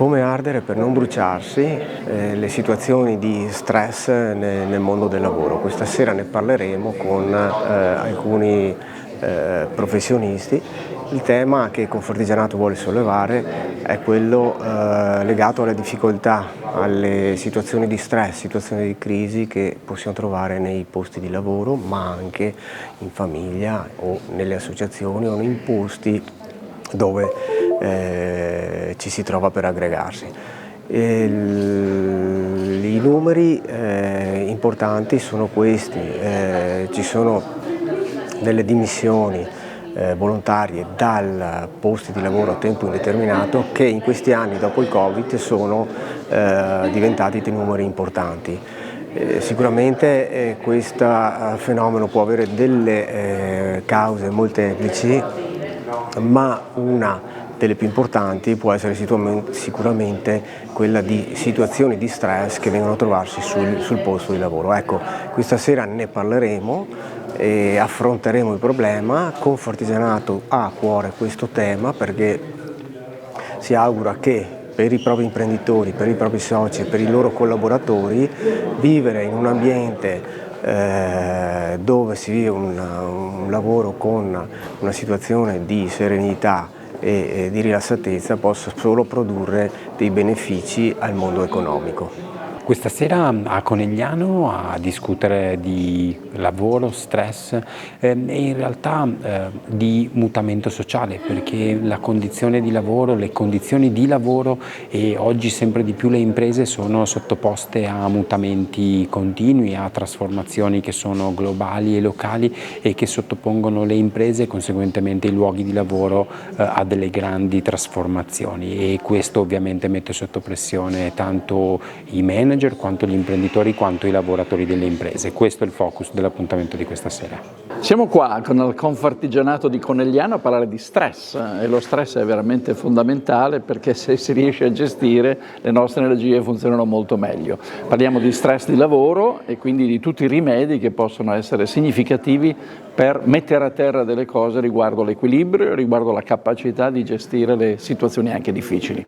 Come ardere per non bruciarsi, le situazioni di stress nel mondo del lavoro. Questa sera ne parleremo con alcuni professionisti. Il tema che Confartigianato vuole sollevare è quello legato alle difficoltà, alle situazioni di stress, situazioni di crisi che possiamo trovare nei posti di lavoro, ma anche in famiglia o nelle associazioni o in posti dove ci si trova per aggregarsi. I numeri importanti sono questi, ci sono delle dimissioni volontarie dal posto di lavoro a tempo indeterminato che in questi anni dopo il Covid sono diventati dei numeri importanti. Sicuramente questo fenomeno può avere delle cause molteplici, ma una delle più importanti può essere sicuramente quella di situazioni di stress che vengono a trovarsi sul posto di lavoro. Ecco, questa sera ne parleremo e affronteremo il problema. Confartigianato ha a cuore questo tema perché si augura che per i propri imprenditori, per i propri soci e per i loro collaboratori vivere in un ambiente dove si vive un lavoro con una situazione di serenità e di rilassatezza possa solo produrre dei benefici al mondo economico. Questa sera a Conegliano a discutere di lavoro, stress e in realtà di mutamento sociale, perché la condizione di lavoro, le condizioni di lavoro e oggi sempre di più le imprese sono sottoposte a mutamenti continui, a trasformazioni che sono globali e locali e che sottopongono le imprese e conseguentemente i luoghi di lavoro a delle grandi trasformazioni, e questo ovviamente mette sotto pressione tanto i manager quanto gli imprenditori quanto i lavoratori delle imprese. Questo è il focus dell'appuntamento di questa sera. Siamo qua con il Confartigianato di Conegliano a parlare di stress, e lo stress è veramente fondamentale perché se si riesce a gestire le nostre energie funzionano molto meglio. Parliamo di stress di lavoro e quindi di tutti i rimedi che possono essere significativi per mettere a terra delle cose riguardo l'equilibrio e riguardo la capacità di gestire le situazioni anche difficili.